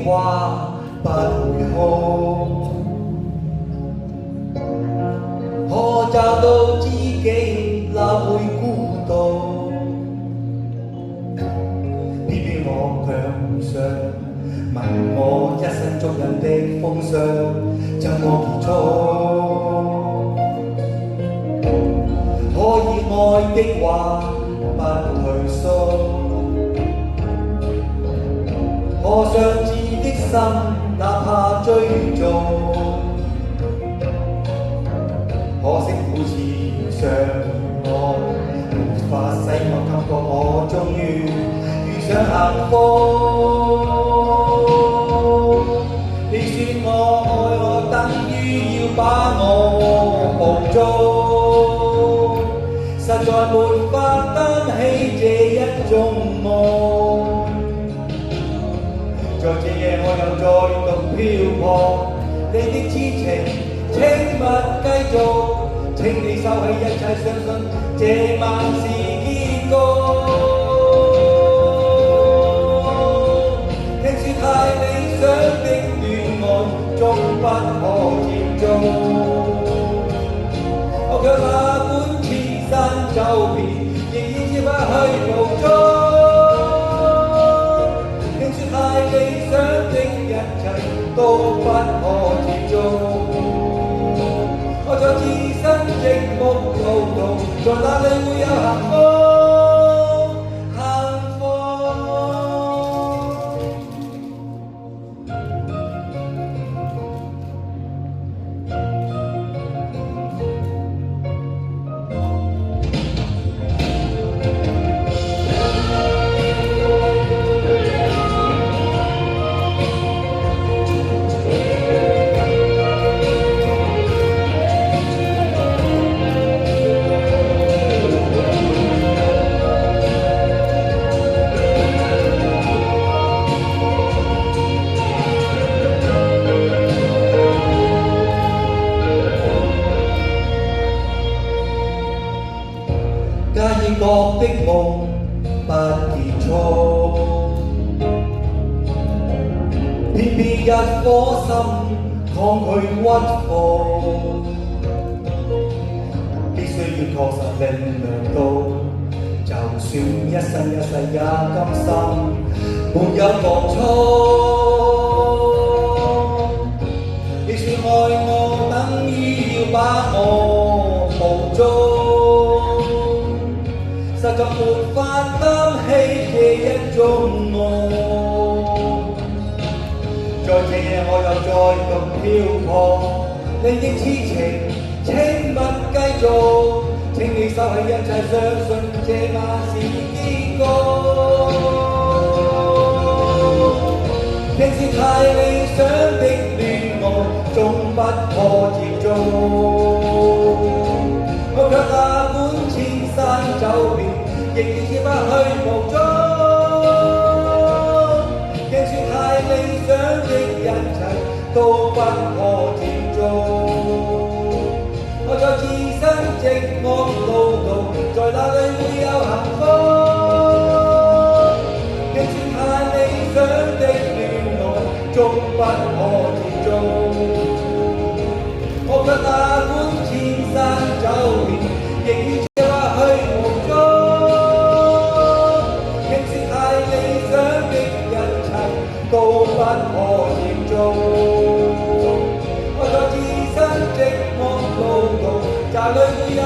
話不會好，可找到知己哪會孤獨？偏偏我卻想問我一生足印的風霜怎麼結束？可以愛的話不退縮，可相知的心哪怕追逐，可惜好似相愛無法使我感覺我終於遇上幸福。你說我愛我等於要把我捕捉，實在沒法擔起這一種夢。在這夜我又再度漂泊，你的痴情請勿繼續，請你收起一切，相信這晚是結局。聽說太理想的戀愛終不可接觸，我卻哪管千山走遍，仍然要不去捕捉。聽說太理想的一切都不可接觸，我在自身寂寞路途，在哪裏會有幸福？假意覺的夢不結束，偏偏一顆心抗拒屈服，必須要確實領略到，就算一生一世也甘心沒有放縱。你說愛我等於要把我捕捉，實在沒法擔起這一種夢。在這夜我又再度漂泊，你的痴情請勿繼續，請你收起一切，相信這晚是結局。聽說太理想的戀愛終不可接觸，我卻哪管千山走遍，仍然要不去捕捉。聽說太理想的一切都不可接觸，我在自身寂寞路途，在哪裏會有幸福？聽說太理想的戀愛終不可接觸，我卻哪管千山走遍，仍然都不可接觸，我在自身寂寞路途，哪裏會有